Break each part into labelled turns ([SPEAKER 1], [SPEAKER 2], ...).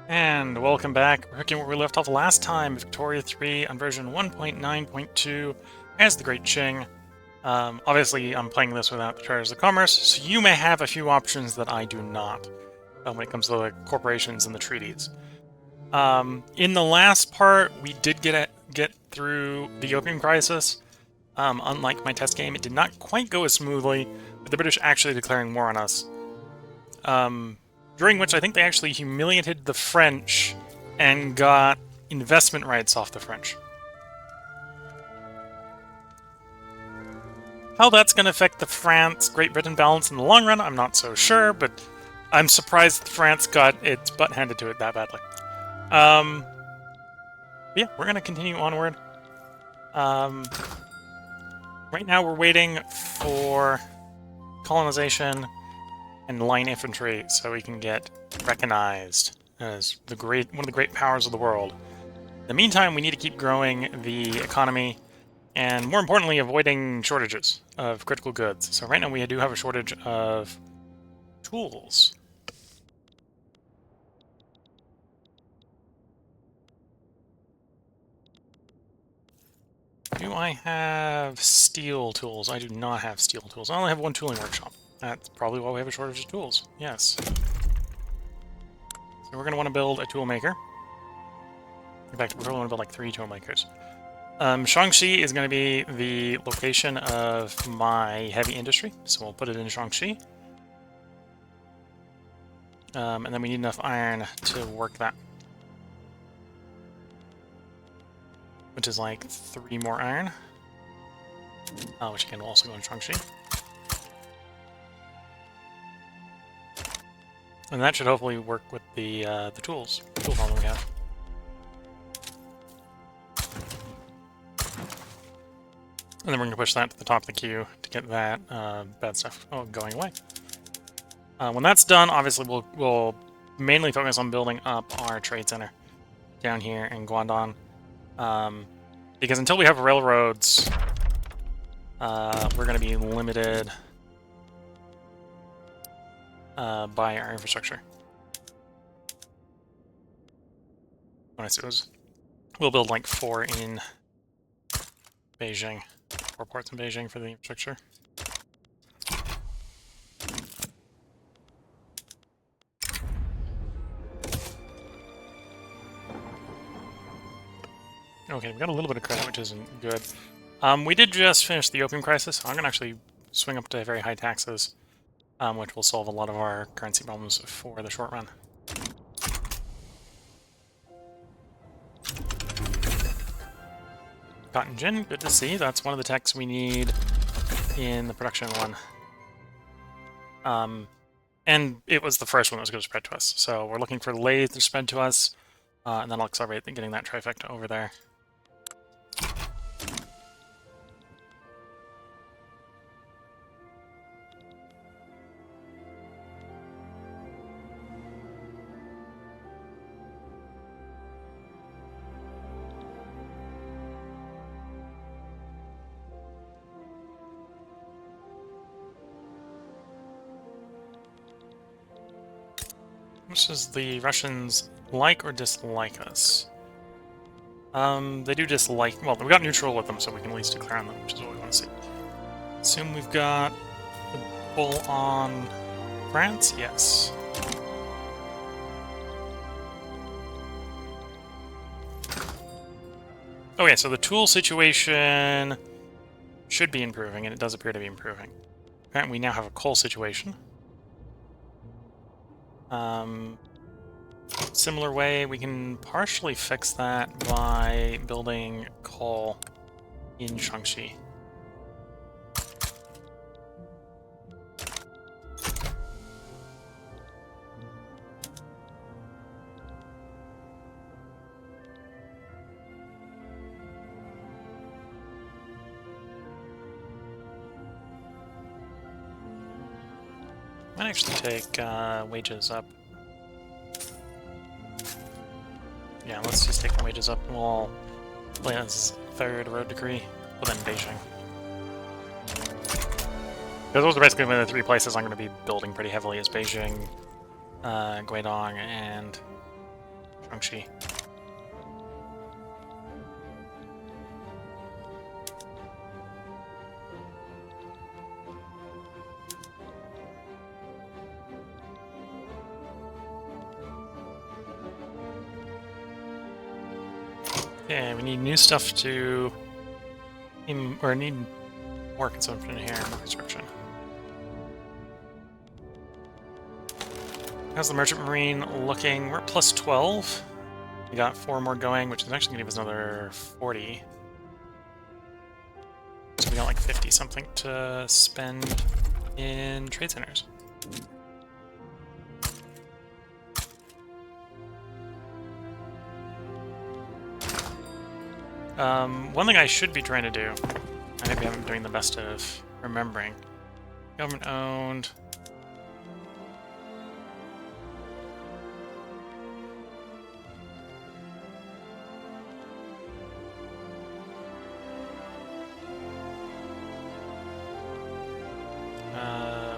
[SPEAKER 1] And welcome back. We're looking where we left off last time, Victoria 3 on version 1.9.2 as the Great Qing. Obviously, I'm playing this without the Charters of Commerce, so you may have a few options that I do not when it comes to the corporations and the treaties. In the last part, we did get through the Opium Crisis. Unlike my test game, it did not quite go as smoothly, with the British actually declaring war on us. During which I think they actually humiliated the French and got investment rights off the French. How that's going to affect the France-Great Britain balance in the long run, I'm not so sure, but I'm surprised France got its butt handed to it that badly. Yeah, we're going to continue onward. Right now we're waiting for colonization and line infantry so we can get recognized as one of the great powers of the world. In the meantime, we need to keep growing the economy and, more importantly, avoiding shortages of critical goods. So right now we do have a shortage of tools. Do I have steel tools? I do not have steel tools. I only have one tooling workshop. That's probably why we have a shortage of tools. Yes. So we're going to want to build a tool maker. In fact, we're going to want to build like 3 tool makers. Shaanxi is going to be the location of my heavy industry, so we'll put it in Shaanxi. And then we need enough iron to work that. Which is like 3 more iron. Which again will also go in Shaanxi. And that should hopefully work with the tool farm we have. And then we're going to push that to the top of the queue to get that bad stuff going away. When that's done, obviously we'll mainly focus on building up our trade center down here in Guangdong. Because until we have railroads, we're going to be limited by our infrastructure. When I suppose we'll build like 4 in Beijing, 4 ports in Beijing for the infrastructure. Okay, we got a little bit of credit, which isn't good. We did just finish the Opium Crisis, so I'm going to actually swing up to very high taxes, which will solve a lot of our currency problems for the short run. Cotton gin, good to see. That's one of the techs we need in the production one. And it was the first one that was going to spread to us. So we're looking for lathe to spread to us, and then I'll accelerate getting that trifecta over there. Which does the Russians like or dislike us? They do dislike... Well, we got neutral with them, so we can at least declare on them, which is what we want to see. Assume we've got the bull on France? Yes. Okay, so the tool situation should be improving, and it does appear to be improving. Apparently we now have a coal situation. Similar way, we can partially fix that by building coal in Shaanxi. Might actually take wages up. Yeah, let's just take the wages up. We'll play as 3rd road decree, but then Beijing. Because those are basically the 3 places I'm going to be building pretty heavily is Beijing, Guangdong, and Guangxi. Yeah, we need new stuff to... or need more consumption here, more construction. How's the Merchant Marine looking? We're at plus 12. We got 4 more going, which is actually going to give us another 40. So we got like 50 something to spend in trade centers. One thing I should be trying to do, I maybe haven't been doing the best of remembering. Government owned.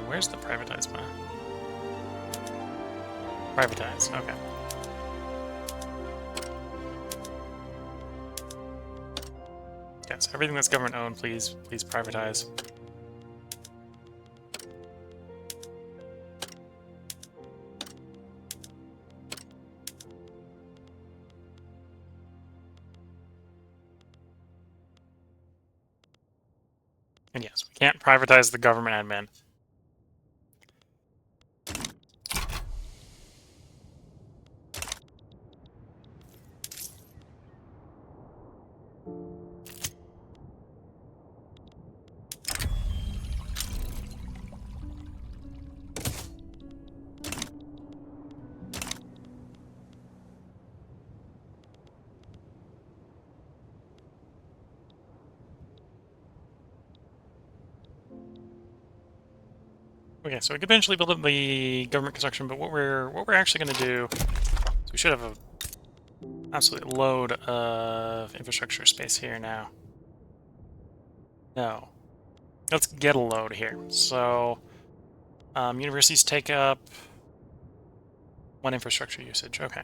[SPEAKER 1] Where's the privatized one? Privatized, okay. Yes, everything that's government owned, please privatize. And yes, we can't privatize the government admin. Okay, so we could eventually build up the government construction, but what we're actually going to do is we should have a absolute load of infrastructure space here now. No, let's get a load here. So universities take up 1 infrastructure usage. Okay,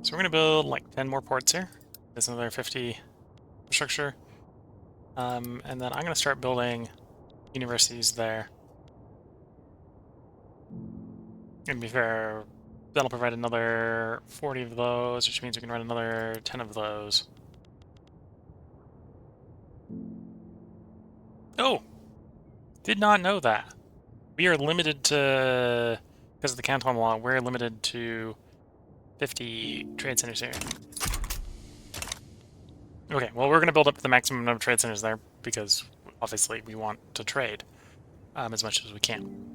[SPEAKER 1] so we're going to build like 10 more ports here. There's another 50 infrastructure, and then I'm going to start building universities there. And to be fair, that'll provide another 40 of those, which means we can run another 10 of those. Oh! Did not know that. We are limited to, because of the Canton law, we're limited to 50 trade centers here. Okay, well, we're going to build up the maximum number of trade centers there, because obviously we want to trade as much as we can.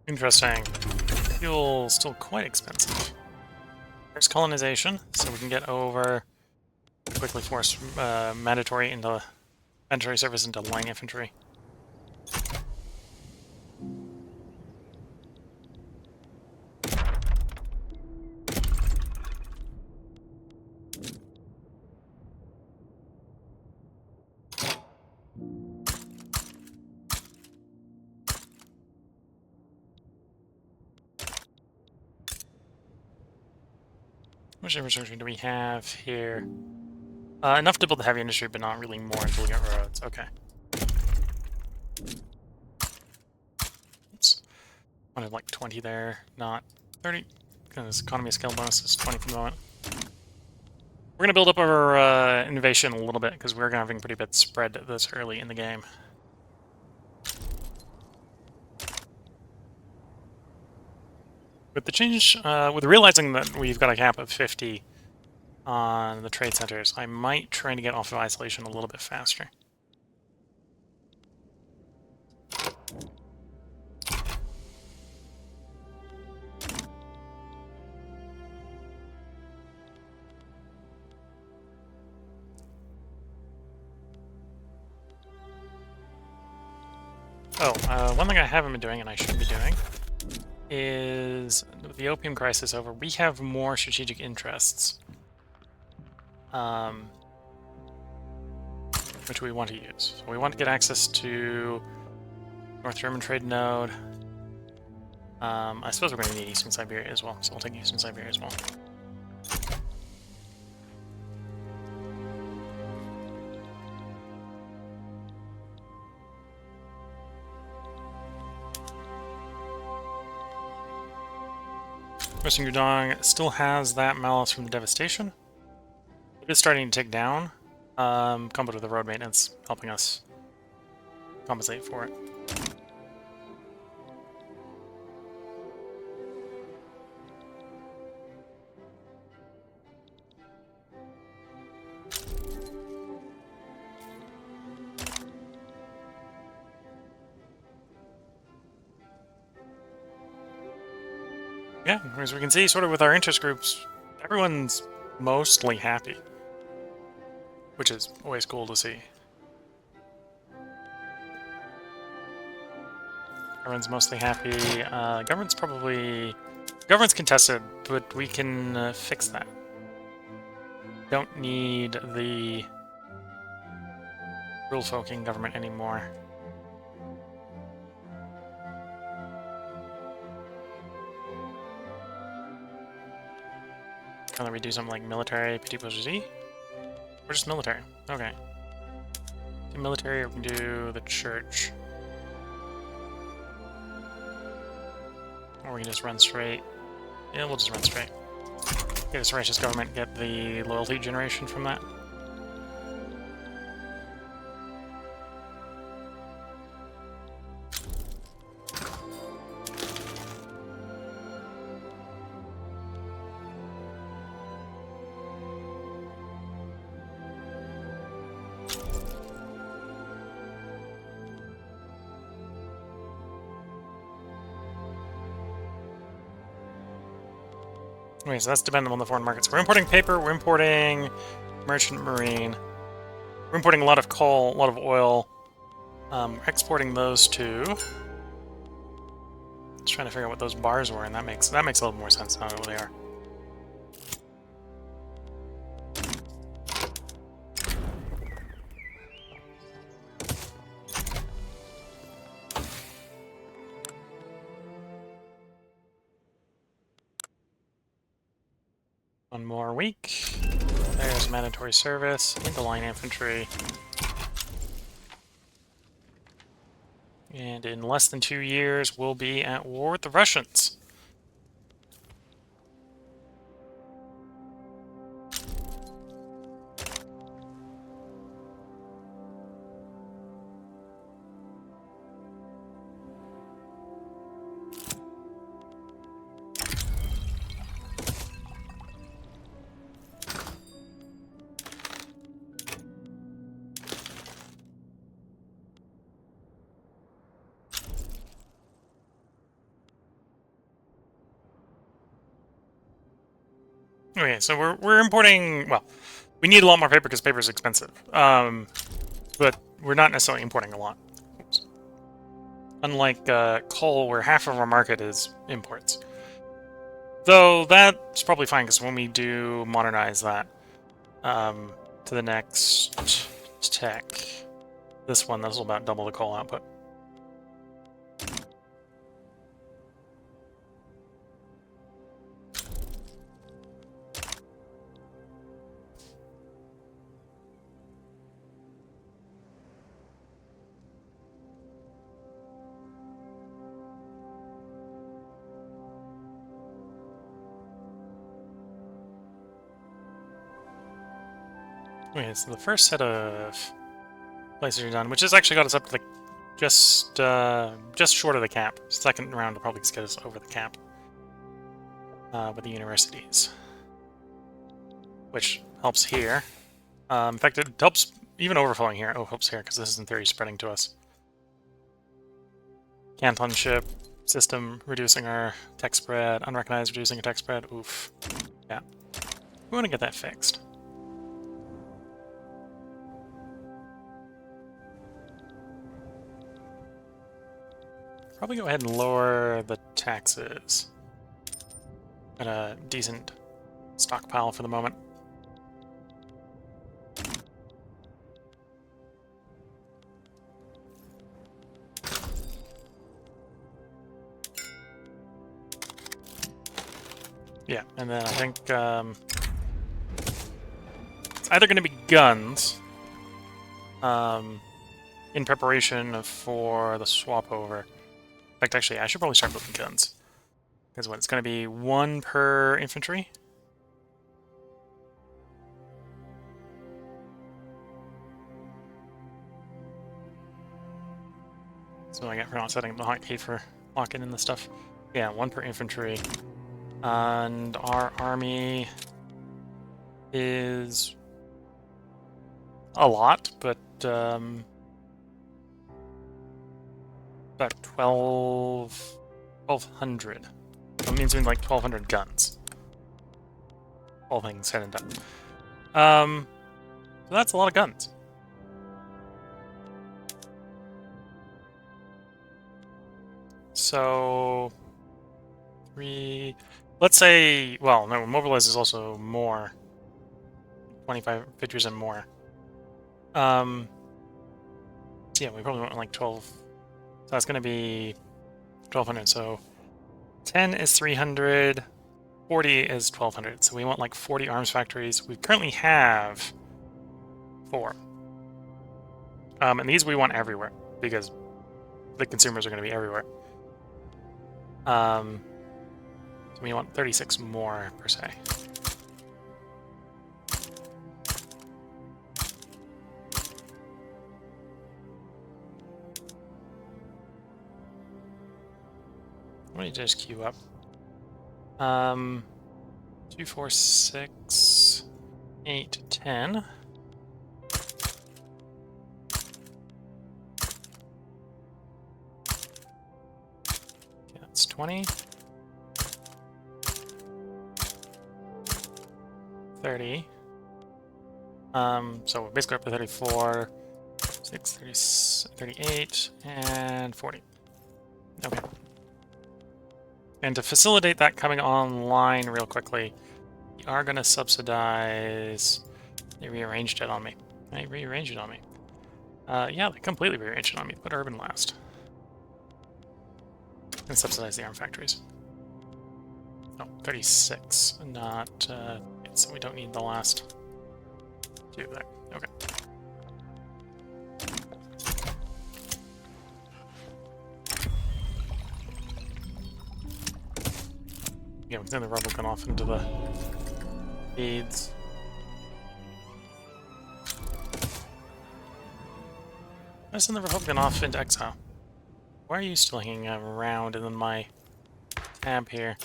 [SPEAKER 1] Interesting. Fuel's still quite expensive. There's colonization, so we can get over, quickly force mandatory service into line infantry. How much infrastructure do we have here? Enough to build the heavy industry, but not really more until we get roads. Okay. Oops. Wanted like 20 there, not 30. Because economy of scale bonus is 20 for the moment. We're going to build up our innovation a little bit, because we're having pretty bad spread this early in the game. With the change, with realizing that we've got a cap of 50 on the trade centers, I might try to get off of isolation a little bit faster. Oh, one thing I haven't been doing and I should be doing is with the opium crisis over, we have more strategic interests, which we want to use. So we want to get access to North German trade node. I suppose we're going to need Eastern Siberia as well, so we'll take Eastern Siberia as well. Western Gudong still has that malice from the devastation. It is starting to tick down, coupled with the road maintenance helping us compensate for it. Yeah, as we can see, sort of with our interest groups, everyone's mostly happy, which is always cool to see. Everyone's mostly happy. Government's contested, but we can fix that. Don't need the rule-folking government anymore. Can we do something like military, petit bourgeoisie? Or just military? Okay. Do military, or we can do the church. Or we can just run straight. Yeah, we'll just run straight. Get this righteous government, get the loyalty generation from that. Okay, so that's dependent on the foreign markets. We're importing paper, we're importing merchant marine. We're importing a lot of coal, a lot of oil. Exporting those two. Just trying to figure out what those bars were, and that makes a little more sense now what they are. One more week. There's mandatory service into line infantry. And in less than 2 years, we'll be at war with the Russians. Okay, so we're importing, well, we need a lot more paper because paper is expensive. But we're not necessarily importing a lot. Oops. Unlike coal, where half of our market is imports. Though that's probably fine, because when we do modernize that to the next tech, this will about double the coal output. Okay, so the first set of places are done, which has actually got us up to just short of the cap. Second round will probably just get us over the cap with the universities, which helps here. In fact, it helps even overflowing here. Oh, helps here because this is in theory spreading to us. Cantonship system reducing our tech spread. Unrecognized reducing our tech spread. Oof. Yeah, we want to get that fixed. probably go ahead and lower the taxes. Got a decent stockpile for the moment. Yeah, and then I think it's either going to be guns in preparation for the swap over. In fact, actually, I should probably start building guns. Because what, it's going to be 1 per infantry? So I get for not setting up the hotkey for locking in the stuff. Yeah, 1 per infantry. And our army is a lot, but about 1,200. That means we need like 1,200 guns. All things said and done. So that's a lot of guns. So 3. Let's say, well, no, mobilize is also more. 25 figures and more. So yeah, we probably want like 12. So that's going to be 1,200. So 10 is 300. 40 is 1,200. So we want like 40 arms factories. We currently have 4. And these we want everywhere because the consumers are going to be everywhere. So we want 36 more per se. Let me just queue up. 2, 4, 6, 8, 10. Okay, that's 20. 30. So we're basically up to 34, 6, 30, 38, and 40. Okay. And to facilitate that coming online real quickly, we are going to subsidize... They rearranged it on me. They rearranged it on me. Yeah, they completely rearranged it on me. Put urban last. And subsidize the arm factories. Oh, 36. Not... so we don't need the last 2 there. Okay. Yeah, we send the Republican off into the feeds. I send the Republican off into exile. Why are you still hanging around in my tab here?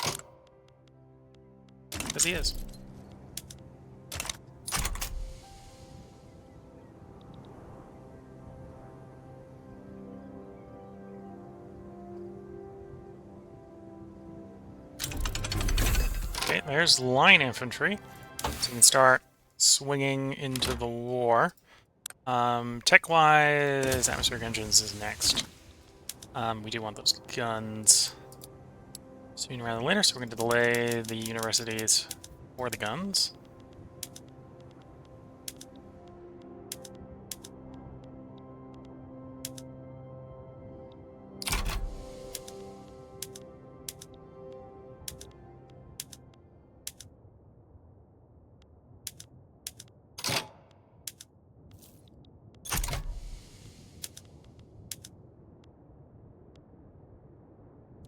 [SPEAKER 1] Because he is. Okay, there's line infantry. So we can start swinging into the war. Tech-wise, atmospheric engines is next. We do want those guns sooner rather than later, so we're going to delay the universities for the guns.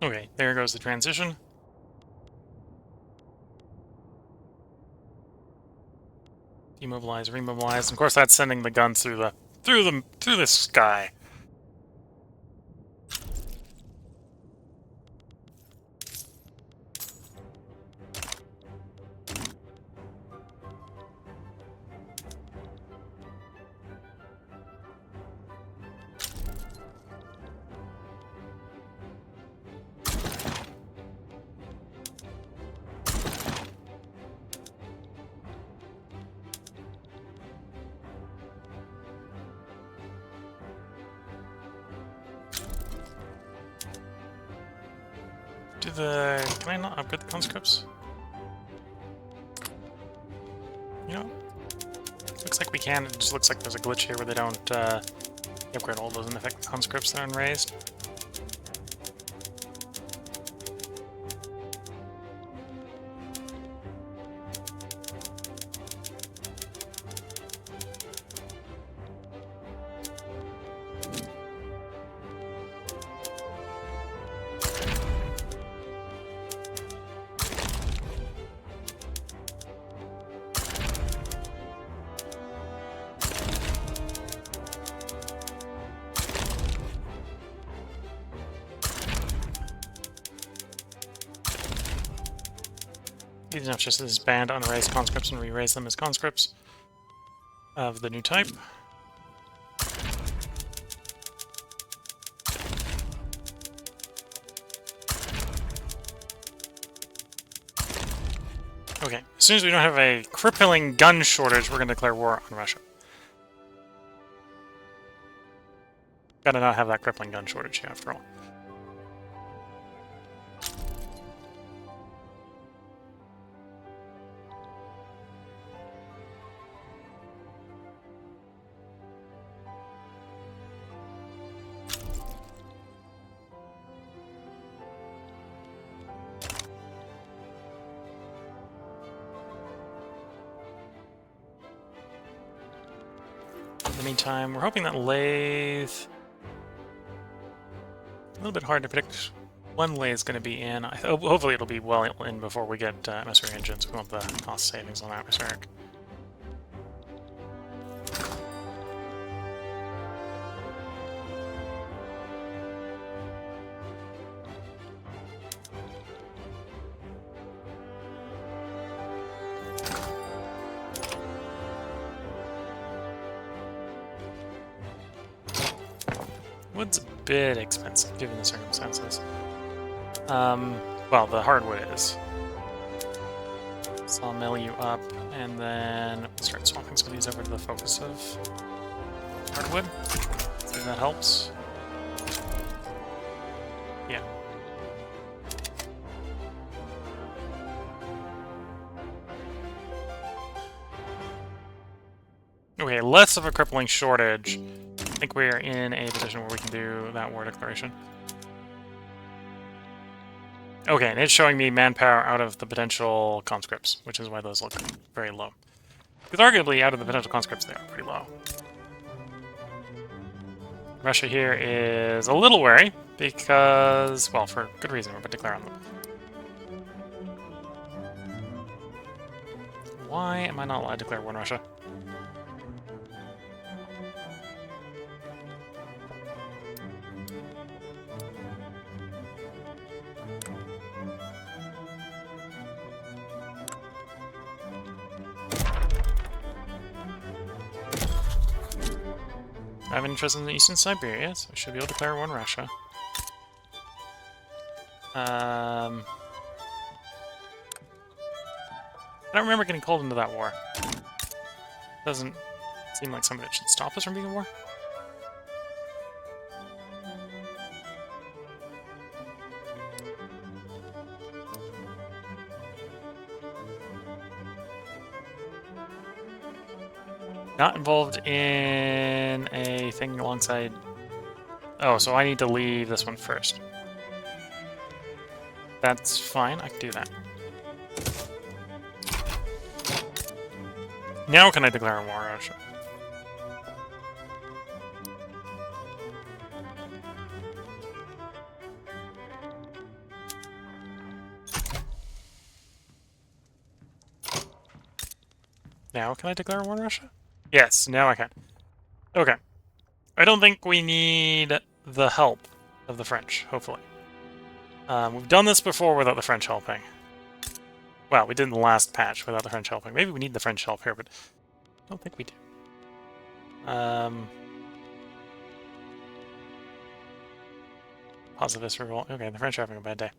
[SPEAKER 1] Okay, there goes the transition. Demobilize, remobilize. And of course, that's sending the guns through the sky. Can I not upgrade the conscripts? You know, looks like we can. It just looks like there's a glitch here where they don't, the upgrade all doesn't affect the conscripts that are raised. Easy enough just to disband unraised conscripts and re-raise them as conscripts of the new type. Okay, as soon as we don't have a crippling gun shortage, we're going to declare war on Russia. Gotta not have that crippling gun shortage here, after all. In the meantime, we're hoping that lathe... A little bit hard to predict when lathe is going to be in. Hopefully it'll be well in before we get atmospheric engines. We want the cost savings on atmospheric. Wood's a bit expensive, given the circumstances. Well, the hardwood is. So I'll mill you up, and then we'll start swapping some of these over to the focus of hardwood. See if that helps. Yeah. Okay, less of a crippling shortage. I think we are in a position where we can do that war declaration. Okay, and it's showing me manpower out of the potential conscripts, which is why those look very low. Because arguably, out of the potential conscripts, they are pretty low. Russia here is a little wary, because, well, for good reason, we're about to declare on them. Why am I not allowed to declare war on Russia? I have an interest in Eastern Siberia, so I should be able to declare war on Russia. I don't remember getting called into that war. Doesn't seem like something that should stop us from being a war. Not involved in a thing alongside... Oh, so I need to leave this one first. That's fine, I can do that. Now can I declare a war on Russia? Now can I declare war on Russia? Yes, now I can. Okay. I don't think we need the help of the French, hopefully. We've done this before without the French helping. Well, we did in the last patch without the French helping. Maybe we need the French help here, but I don't think we do. Positivist revolt. Okay, the French are having a bad day.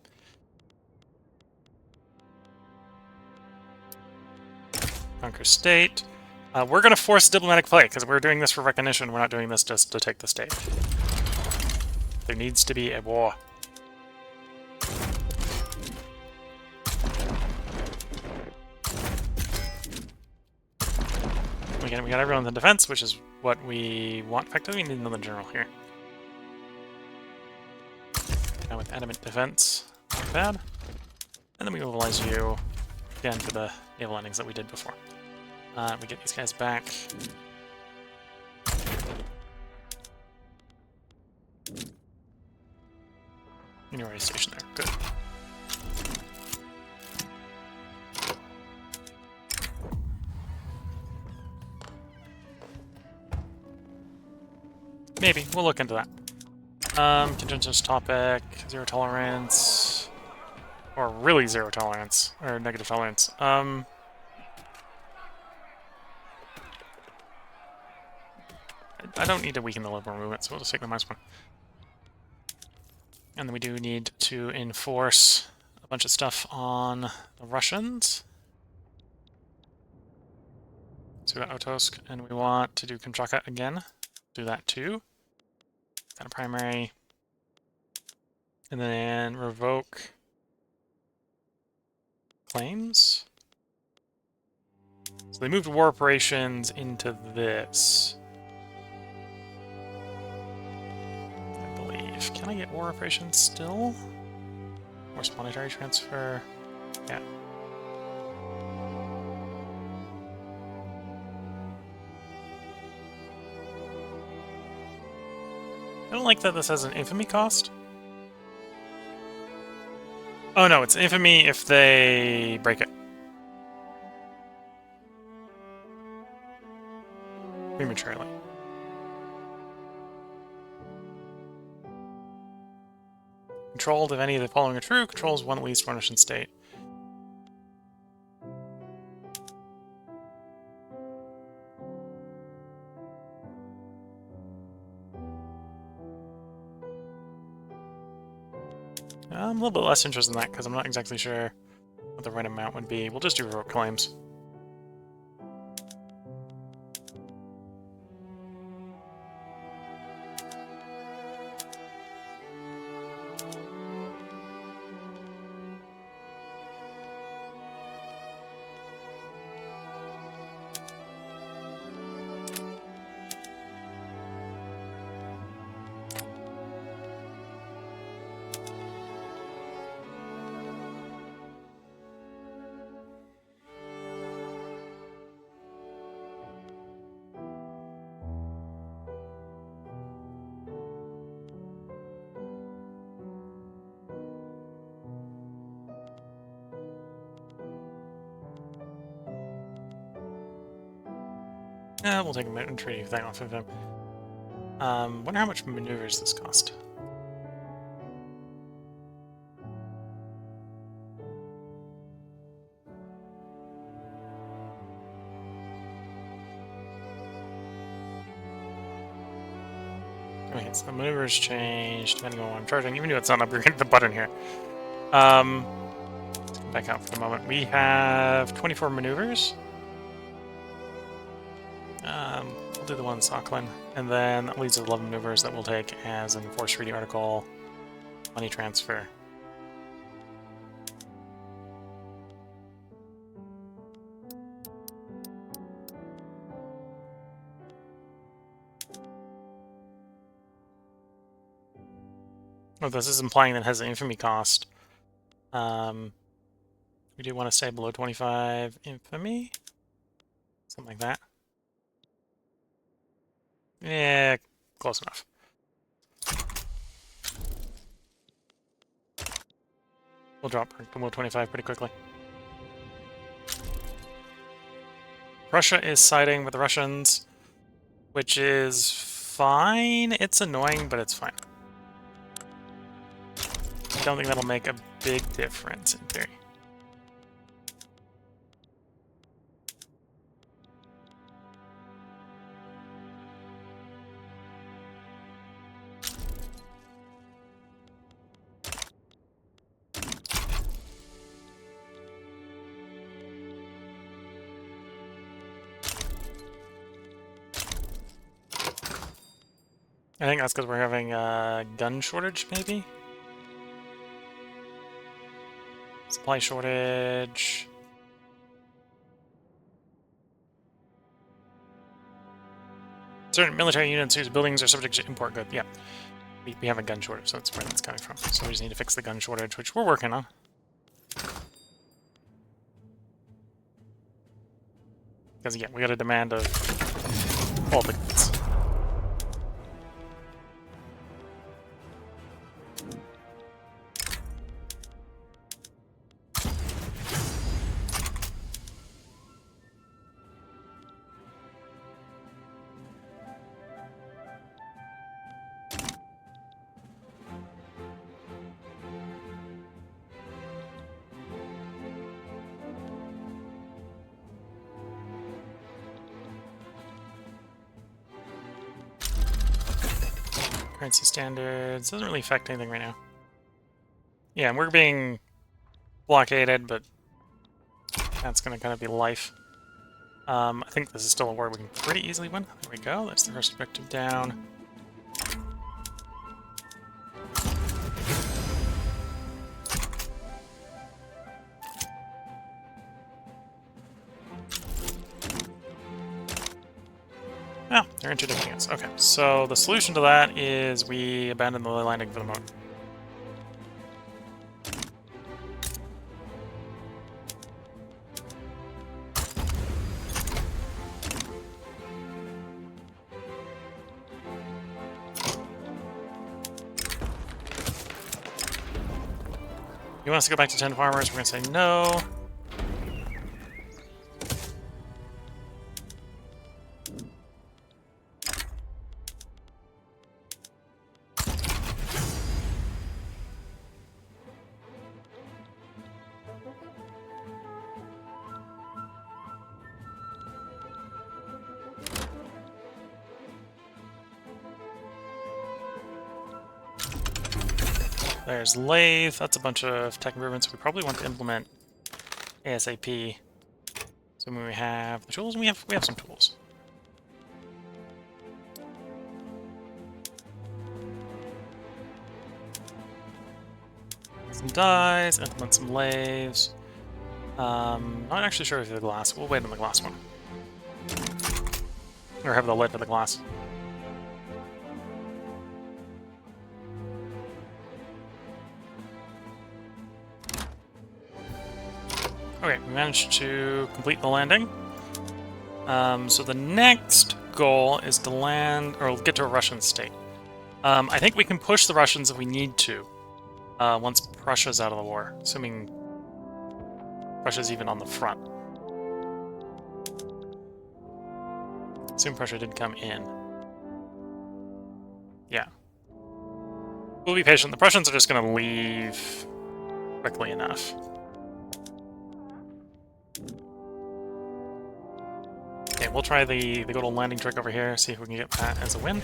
[SPEAKER 1] Conquer state. We're going to force diplomatic play, because we're doing this for recognition. We're not doing this just to take the state. There needs to be a war. again, we got everyone in defense, which is what we want. In fact, we need another general here. Now with adamant defense, not bad. And then we mobilize you again for the naval landings that we did before. We get these guys back. You're already stationed there. Good. Maybe. We'll look into that. Contentious topic. Zero tolerance. Or really zero tolerance. Or negative tolerance. I don't need to weaken the liberal movement, so we'll just take the -1. And then we do need to enforce a bunch of stuff on the Russians. So we got Otosk, and we want to do Kamchatka again. Do that too. Got a primary. And then revoke claims. So they moved war operations into this. I believe. Can I get war operations still? Or monetary transfer? Yeah. I don't like that this has an infamy cost. Oh no, it's infamy if they break it. Prematurely. Controlled if any of the following are true, controls one at least one Russian state. I'm a little bit less interested in that because I'm not exactly sure what the right amount would be. We'll just do revoke claims. We'll take a treaty thing off of him. Wonder how much maneuvers this cost. Okay, so the maneuvers change depending on what I'm charging. Even though it's not upgrading the button here. Let's come back out for the moment. We have 24 maneuvers. We'll do the one in Sakhalin, and then that leaves 11 maneuvers that we'll take as an enforced treaty article, money transfer. Oh, this is implying that it has an infamy cost. We do want to stay below 25 infamy, something like that. Yeah, close enough. We'll drop below 25 pretty quickly. Russia is siding with the Russians, which is fine. It's annoying, but it's fine. I don't think that'll make a big difference in theory. I think that's because we're having a gun shortage, maybe? Supply shortage. certain military units whose buildings are subject to import goods. Yeah, we have a gun shortage, so that's where that's coming from. So we just need to fix the gun shortage, which we're working on. Because again, we got a demand of all the goods. Currency standards doesn't really affect anything right now. Yeah, and we're being blockaded, but that's going to kind of be life. I think this is still a war we can pretty easily win. There we go. That's the first objective down. Oh, they're interdicting us. Okay, so the solution to that is we abandon the landing for the moment. You want us to go back to 10 farmers? We're going to say no. There's lathe. That's a bunch of tech improvements we probably want to implement ASAP. So when we have the tools, we have some tools. Some dyes, implement some lathes. Not actually sure if the glass. We'll wait on the glass one. Or have the lid for the glass. Okay, we managed to complete the landing. So the next goal is to land, or get to a Russian state. I think we can push the Russians if we need to, once Prussia's out of the war, assuming Prussia's even on the front. Assume Prussia did come in. Yeah. We'll be patient. The Prussians are just going to leave quickly enough. Okay, we'll try the good old landing trick over here, see if we can get that as a win.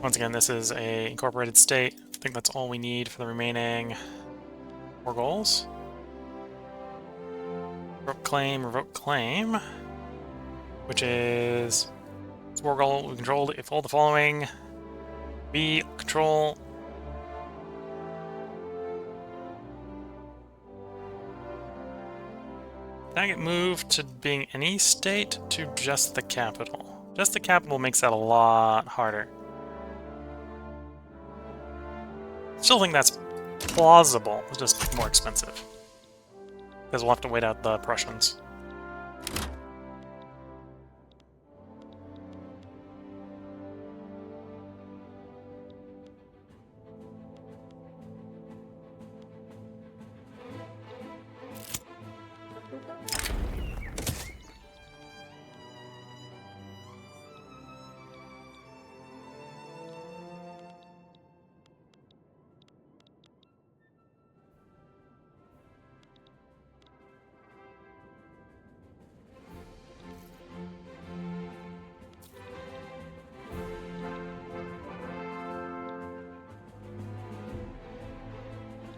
[SPEAKER 1] Once again, this is a incorporated state. I think that's all we need for the remaining 4 goals. Revoke claim, which is war goal we controlled if all the following. We control Can I get moved to being any state to just the capital? Just the capital makes that a lot harder. Still think that's plausible, it's just more expensive. Because we'll have to wait out the Prussians.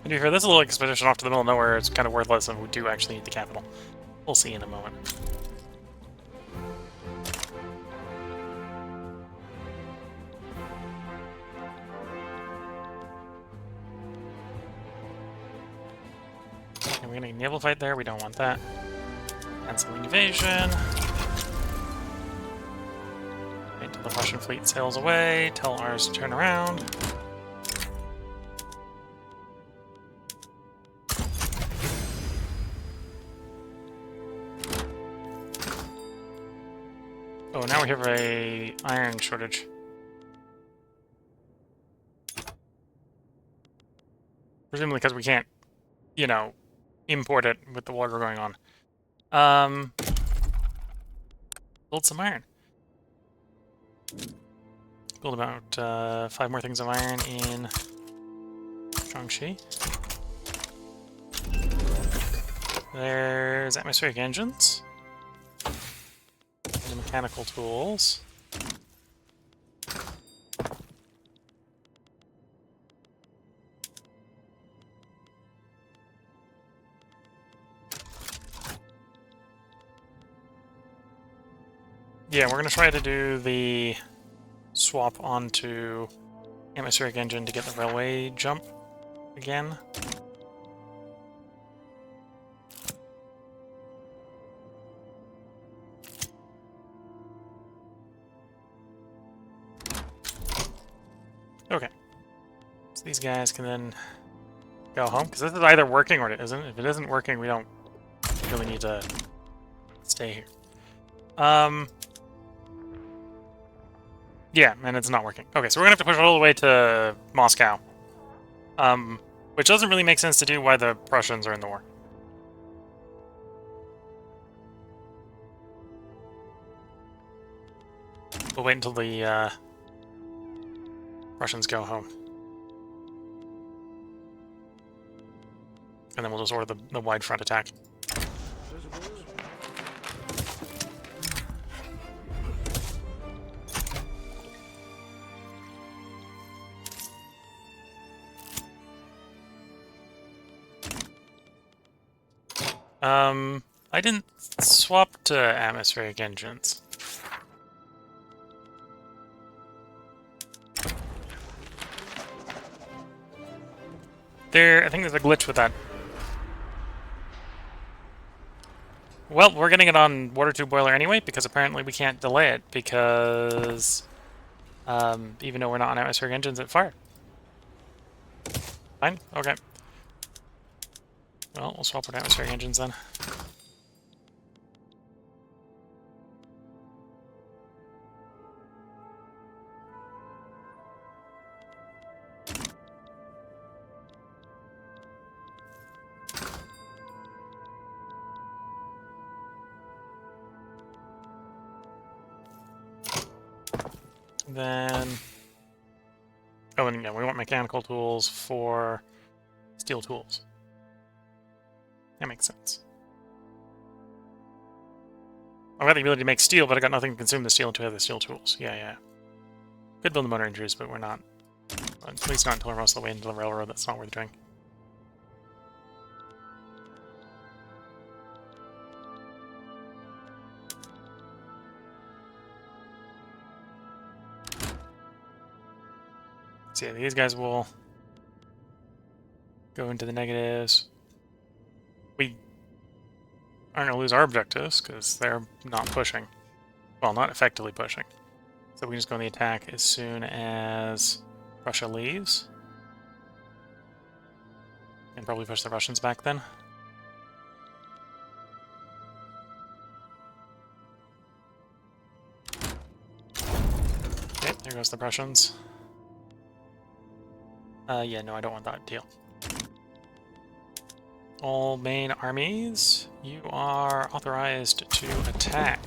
[SPEAKER 1] And to be fair, this little expedition off to the middle of nowhere is kind of worthless, and we do actually need the capital. We'll see in a moment. And we're gonna naval fight there, we don't want that. Canceling invasion. The Russian fleet sails away. Tell ours to turn around. Oh, now we have a iron shortage. Presumably because we can't, you know, import it with the water going on. Build some iron. Build about 5 more things of iron in Zhangxi. There's atmospheric engines. And mechanical tools. Yeah, we're going to try to do the swap onto atmospheric engine to get the railway jump again. Okay. So these guys can then go home, because this is either working or it isn't. If it isn't working, we don't really need to stay here. Yeah, and it's not working. Okay, so we're gonna have to push it all the way to Moscow. Which doesn't really make sense to do while the Prussians are in the war. We'll wait until the Russians go home. And then we'll just order the wide front attack. I didn't swap to atmospheric engines. I think there's a glitch with that. Well, we're getting it on water tube boiler anyway, because apparently we can't delay it, because even though we're not on atmospheric engines, it fired. Fine, okay. Well, we'll swap with atmospheric engines then. Then... Oh, and yeah, we want mechanical tools for steel tools. That makes sense. I've got the ability to make steel, but I got nothing to consume the steel until I have the steel tools. Yeah. Could build the motor engines, but we're not. At least not until we're most of the way into the railroad. That's not worth doing. So yeah, these guys will go into the negatives. We aren't going to lose our objectives, because they're not pushing. Well, not effectively pushing. So we can just go on the attack as soon as Russia leaves. And probably push the Russians back then. Okay, there goes the Prussians. Yeah, no, I don't want that deal. All main armies, you are authorized to attack.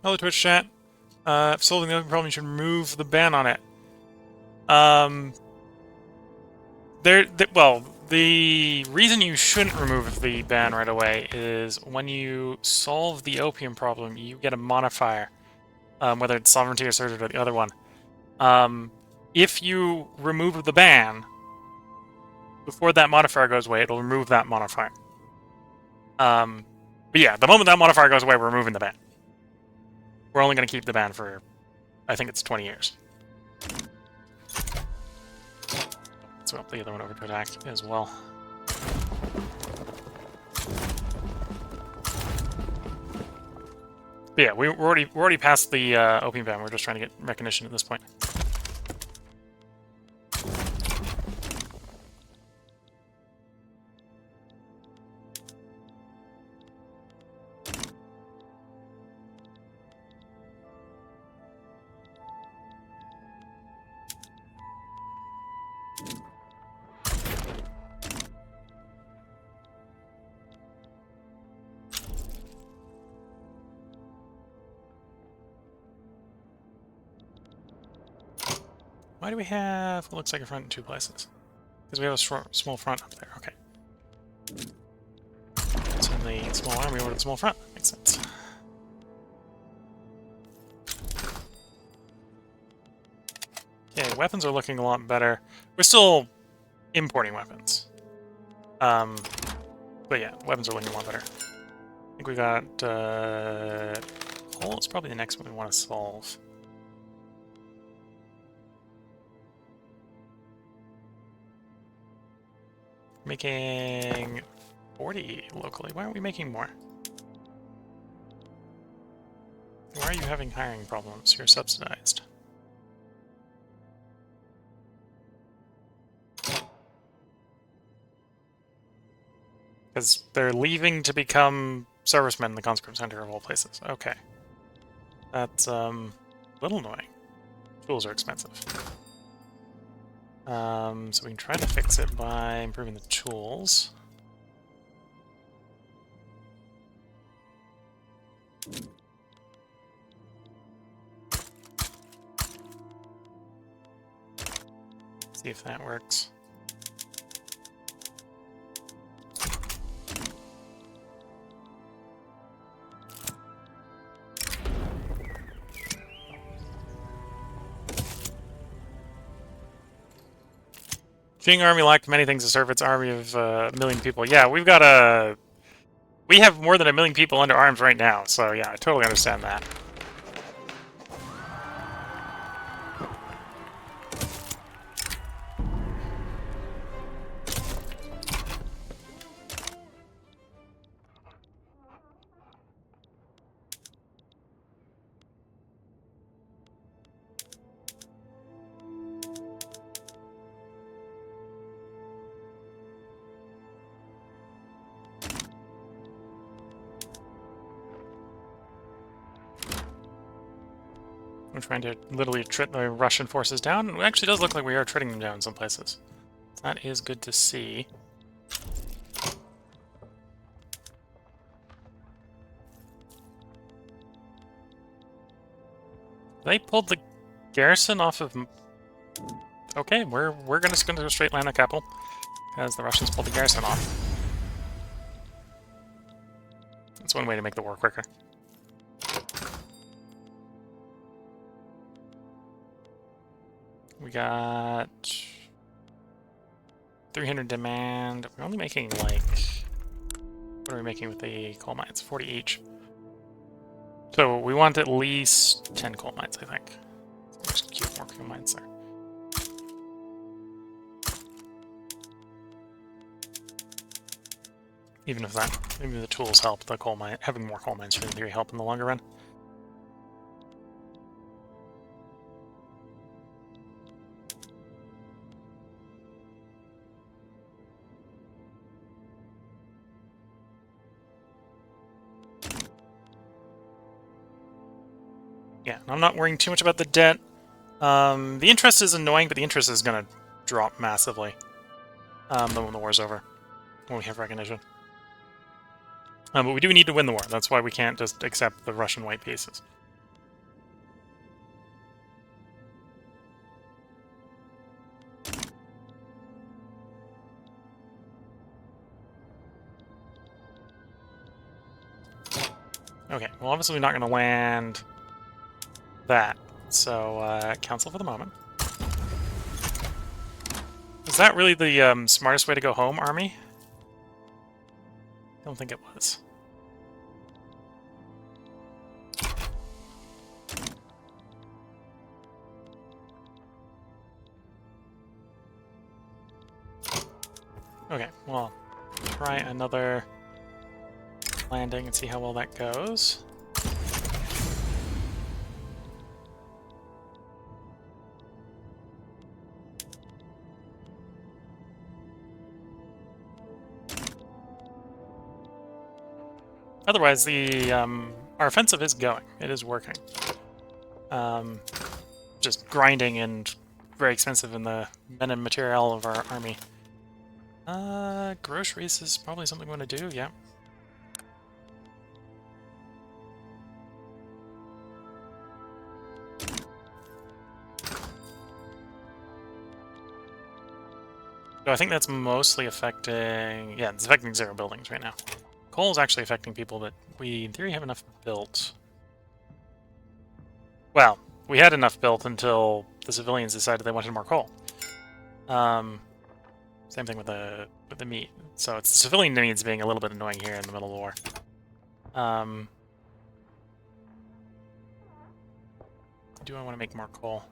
[SPEAKER 1] Hello, Twitch chat. Solving the open problem, you should remove the ban on it. Well, the reason you shouldn't remove the ban right away is when you solve the opium problem, you get a modifier, whether it's sovereignty or surgery or the other one. If you remove the ban, before that modifier goes away, it'll remove that modifier. But yeah, the moment that modifier goes away, we're removing the ban. We're only going to keep the ban for, I think it's 20 years. Let's swap the other one over to attack as well. But yeah, we're already past the opium ban. We're just trying to get recognition at this point. Why do we have what looks like a front in two places? Because we have a small front up there. Okay. Send the small army over to the small front. Makes sense. Okay, weapons are looking a lot better. We're still importing weapons. But yeah, weapons are looking a lot better. I think we got coal is probably the next one we want to solve. Making 40 locally. Why aren't we making more? Why are you having hiring problems? You're subsidized. Because they're leaving to become servicemen in the conscript center of all places. Okay. That's a little annoying. Tools are expensive. So we can try to fix it by improving the tools. See if that works. Qing army lacked many things to serve its army of a million people. Yeah, we have more than 1 million people under arms right now, so yeah, I totally understand that. We're trying to literally trit the Russian forces down. It actually does look like we are treading them down in some places. That is good to see. They pulled the garrison off of... Okay, we're just gonna go straight land on capital, because the Russians pulled the garrison off. That's one way to make the war quicker. We got 300 demand. We're only making like... What are we making with the coal mines? 40 each. So we want at least 10 coal mines, I think. There's more coal mines there. Even if maybe the tools help, the coal mine, having more coal mines should in theory help in the longer run. Yeah, I'm not worrying too much about the debt. The interest is annoying, but the interest is going to drop massively when the war's over, when we have recognition. But we do need to win the war. That's why we can't just accept the Russian white pieces. Okay, well obviously we're not going to land that, so cancel for the moment. Is that really the smartest way to go home, army? I don't think it was. Okay, well, try another landing and see how well that goes. Otherwise, the our offensive is going. It is working. Just grinding and very expensive in the men and material of our army. Groceries is probably something we want to do, yeah. So I think that's mostly affecting... Yeah, it's affecting 0 buildings right now. Coal is actually affecting people, but we, in theory, have enough built. Well, we had enough built until the civilians decided they wanted more coal. Same thing with the meat. So it's the civilian needs being a little bit annoying here in the middle of the war. Do I want to make more coal?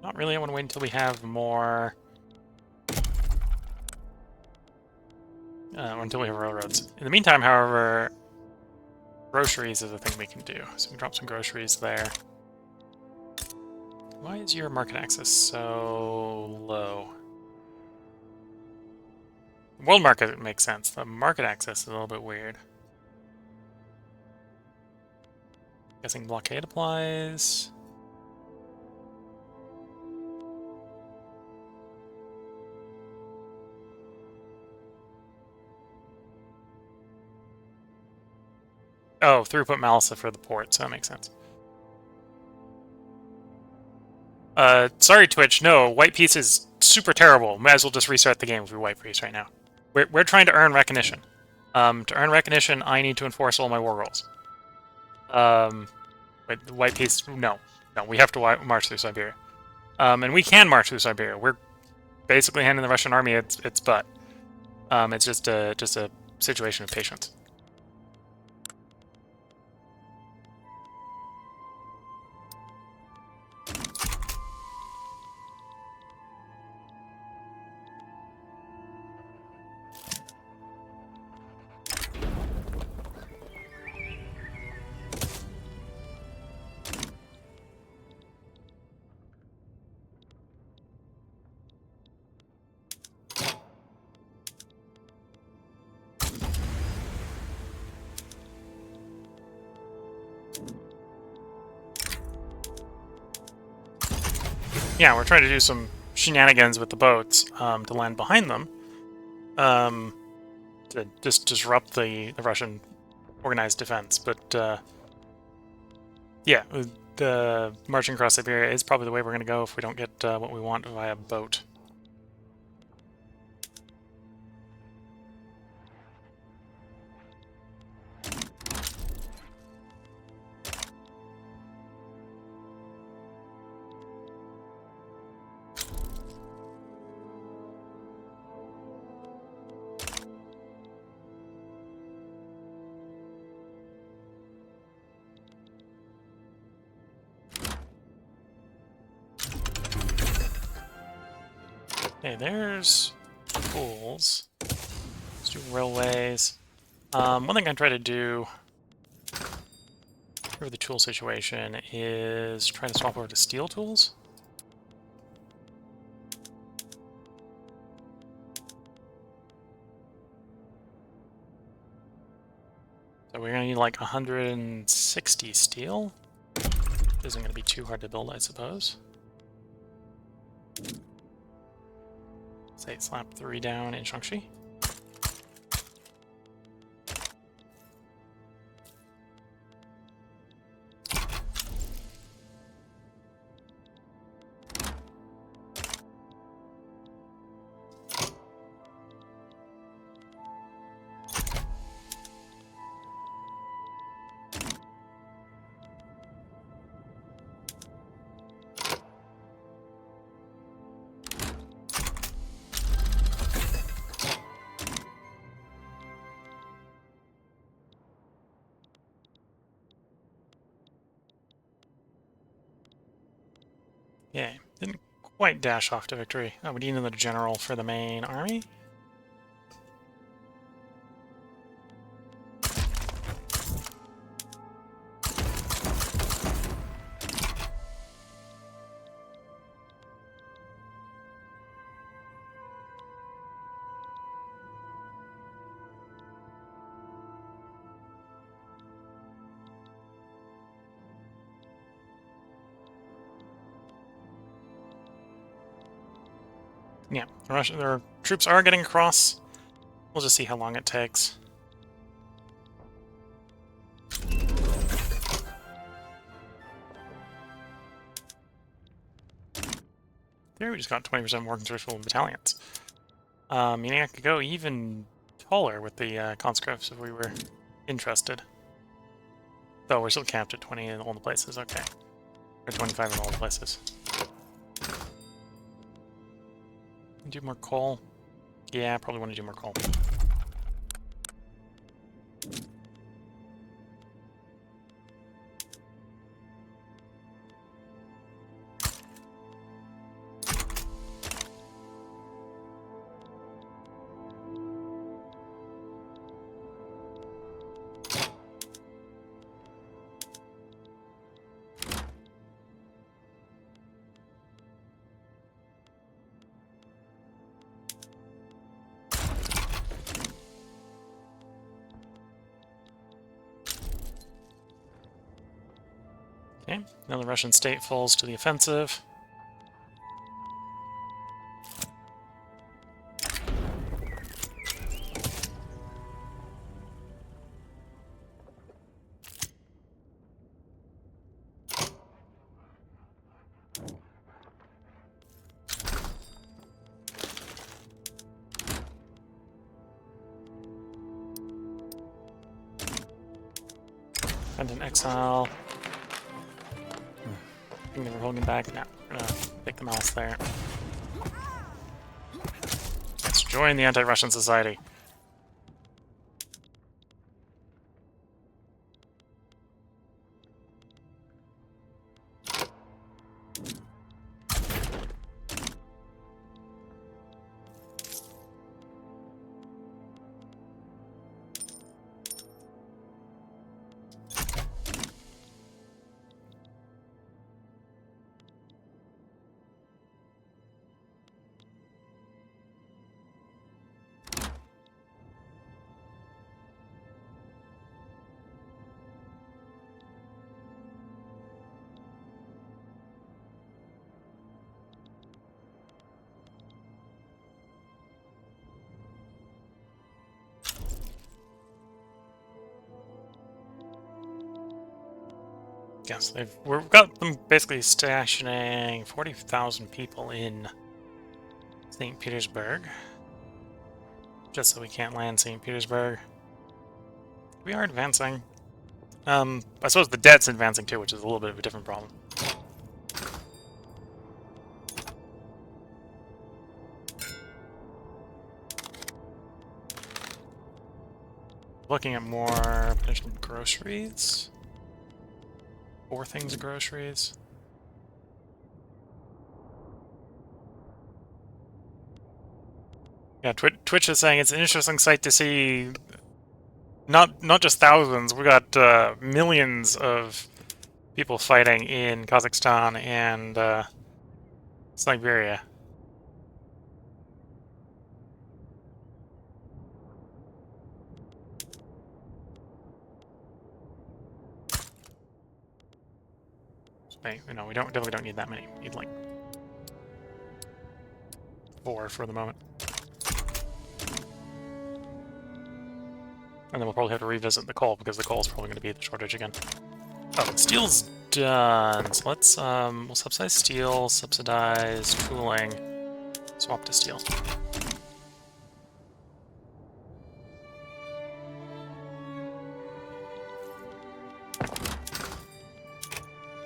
[SPEAKER 1] Not really. I want to wait until we have more... until we have railroads. In the meantime, however, groceries is a thing we can do. So we can drop some groceries there. Why is your market access so low? World market makes sense. The market access is a little bit weird. Guessing blockade applies. Oh, throughput Malisa for the port, so that makes sense. Sorry, Twitch. No, white peace is super terrible. Might as well just restart the game if we white peace right now. We're trying to earn recognition. To earn recognition, I need to enforce all my war goals. Wait, white peace? No, we have to march through Siberia. And we can march through Siberia. We're basically handing the Russian army its butt. It's just a situation of patience. Yeah, we're trying to do some shenanigans with the boats to land behind them, to just disrupt the Russian organized defense. But yeah, the marching across Siberia is probably the way we're going to go if we don't get what we want via boat. Okay, there's tools. Let's do railways. One thing I try to do for the tool situation is try to swap over to steel tools. So we're going to need like 160 steel. Isn't going to be too hard to build, I suppose. Say slap 3 down in Shaanxi. Yeah, didn't quite dash off to victory. Oh, we need another general for the main army. Yeah, their troops are getting across. We'll just see how long it takes. There, we just got 20% more conscription battalions. Meaning I could go even taller with the conscripts if we were interested. Though we're still capped at 20 in all the places, okay. Or 25 in all the places. Do more coal? Yeah, I probably want to do more coal. Okay, now the Russian state falls to the offensive. Send an exile. I think they were holding back. Now we're gonna take the mouse there. Let's join the anti-Russian society. Yes, we've got them basically stationing 40,000 people in St. Petersburg. Just so we can't land St. Petersburg. We are advancing. I suppose the debt's advancing too, which is a little bit of a different problem. Looking at more potential groceries. 4 things of groceries. Yeah, Twitch is saying it's an interesting sight to see. Not just thousands. We got millions of people fighting in Kazakhstan and Siberia. Hey, you know, we definitely don't need that many. We need like 4 for the moment. And then we'll probably have to revisit the coal, because the coal is probably going to be the shortage again. Oh, steel's done. So let's, we'll subsidize steel, subsidize cooling, swap to steel.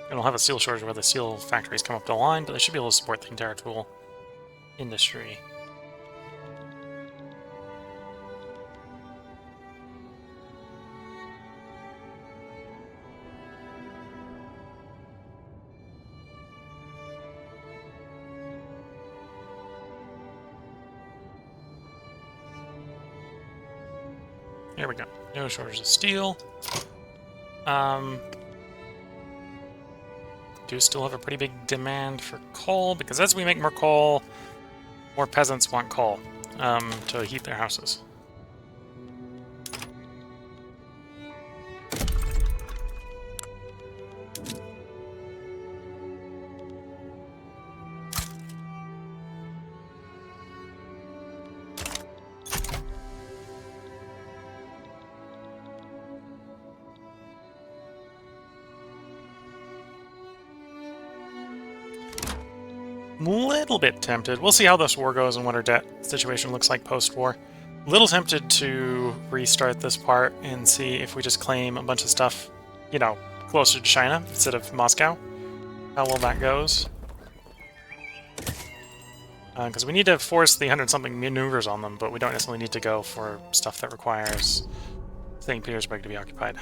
[SPEAKER 1] And we'll have a steel shortage where the steel factories come up the line, but they should be able to support the entire tool industry. There we go. No shortage of steel. Do still have a pretty big demand for coal, because as we make more coal, more peasants want coal to heat their houses. Little bit tempted. We'll see how this war goes and what our debt situation looks like post-war. Little tempted to restart this part and see if we just claim a bunch of stuff, you know, closer to China instead of Moscow. How well that goes. Because we need to force the 100-something maneuvers on them, but we don't necessarily need to go for stuff that requires St. Petersburg to be occupied.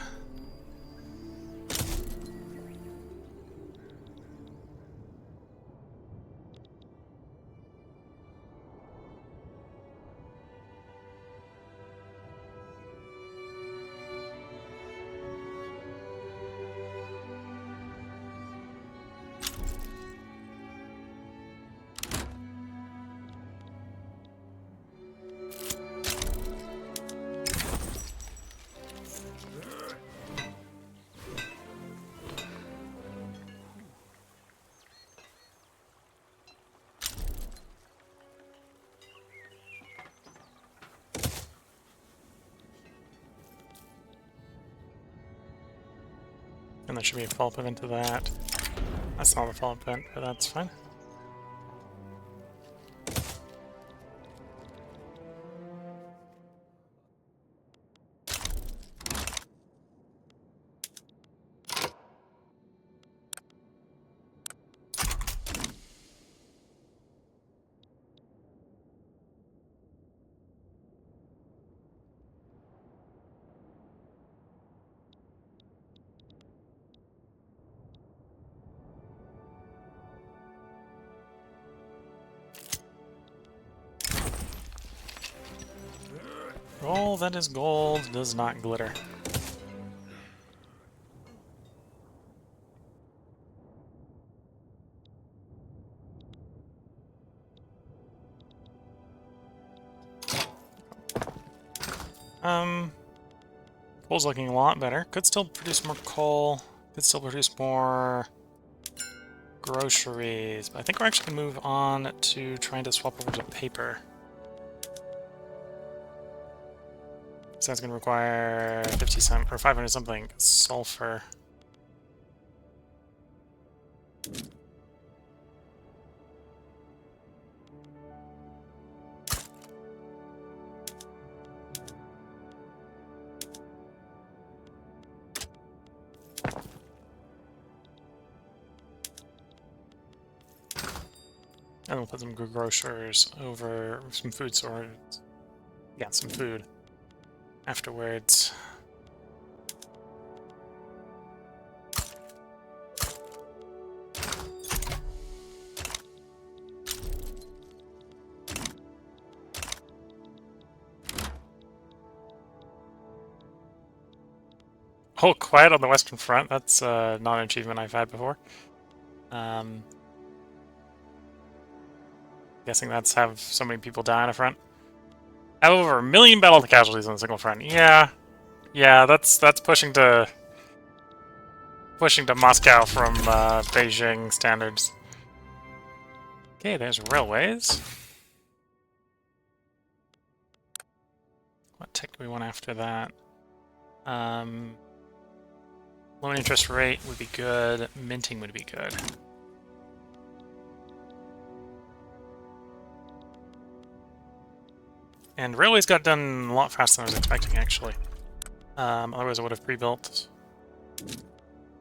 [SPEAKER 1] And there should be a follow-up event to that. That's not a follow-up event, but that's fine. All that is gold does not glitter. Coal's looking a lot better. Could still produce more coal. Could still produce more groceries. But I think we're actually going to move on to trying to swap over to paper. So that's going to require 50 some or 500 something sulfur. And we'll put some grocers over some food storage. Yeah, some food afterwards. Oh, quiet on the Western Front. That's not an achievement I've had before. Guessing that's have so many people die on a front. Have over 1 million battle casualties on a single front. Yeah, that's pushing to Moscow from Beijing standards. Okay, there's railways. What tech do we want after that? Low interest rate would be good. Minting would be good. And railways got done a lot faster than I was expecting, actually. Otherwise I would have pre-built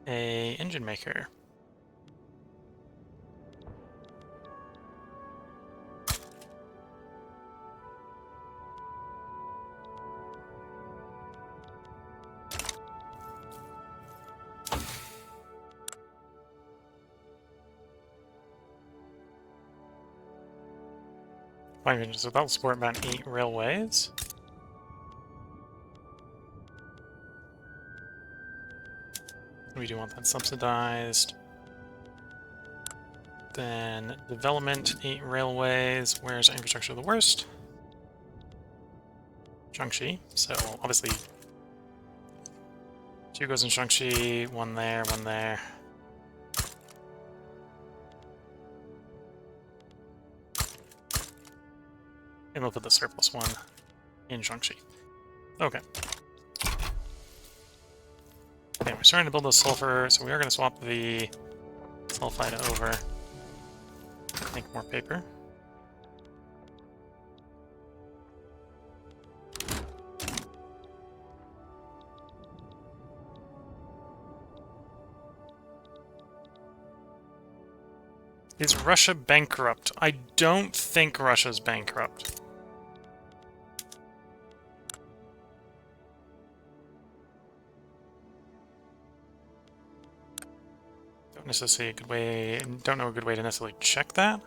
[SPEAKER 1] a engine maker. So that'll support about 8 railways. We do want that subsidized. Then development, 8 railways. Where's infrastructure the worst? Shaanxi. So obviously 2 goes in Shaanxi, 1 there, 1 there. And we'll put the surplus 1 in Shaanxi. Okay. Okay, we're starting to build the sulfur, so we are going to swap the sulfide over. Make more paper. Is Russia bankrupt? I don't think Russia's bankrupt. Don't necessarily a good way. Don't know a good way to necessarily check that.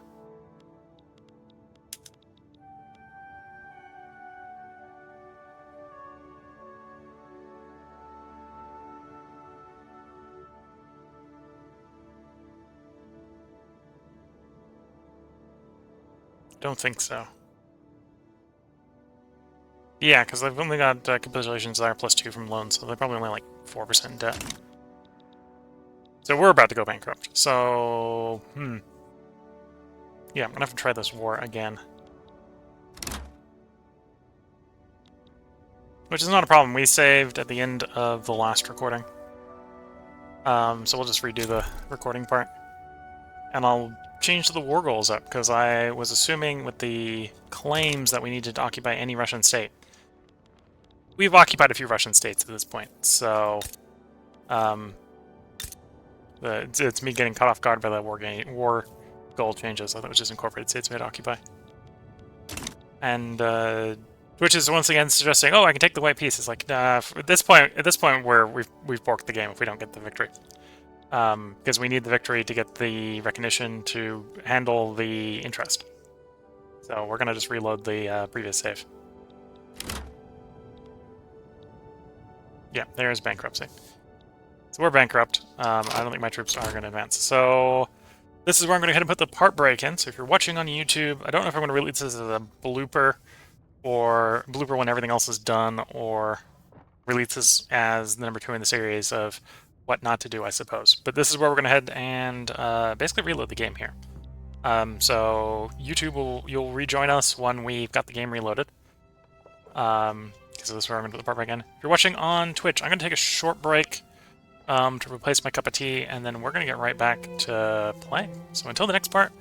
[SPEAKER 1] Don't think so. Yeah, because they've only got capitulations there plus 2 from loans, so they're probably only like 4% debt. So we're about to go bankrupt. So, yeah, I'm gonna have to try this war again. Which is not a problem. We saved at the end of the last recording. So we'll just redo the recording part. And I'll change the war goals up, because I was assuming with the claims that we needed to occupy any Russian state. We've occupied a few Russian states at this point, so it's me getting caught off guard by the war goal changes. I thought it was just incorporated states we had to occupy. And which is once again suggesting, oh, I can take the white piece. It's like, nah, at this point where we've borked the game if we don't get the victory. Because we need the victory to get the recognition to handle the interest. So we're gonna just reload the previous save. Yeah, there's bankruptcy. So we're bankrupt. I don't think my troops are going to advance. So this is where I'm going to go ahead and put the part break in. So if you're watching on YouTube, I don't know if I'm going to release this as a blooper or blooper when everything else is done, or release this as the number 2 in the series of what not to do, I suppose. But this is where we're going to head and basically reload the game here. So YouTube you'll rejoin us when we've got the game reloaded. So this is where I'm going to put the part break in. If you're watching on Twitch, I'm going to take a short break to replace my cup of tea, and then we're going to get right back to playing. So until the next part,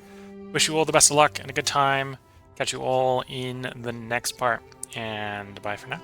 [SPEAKER 1] wish you all the best of luck and a good time. Catch you all in the next part, and bye for now.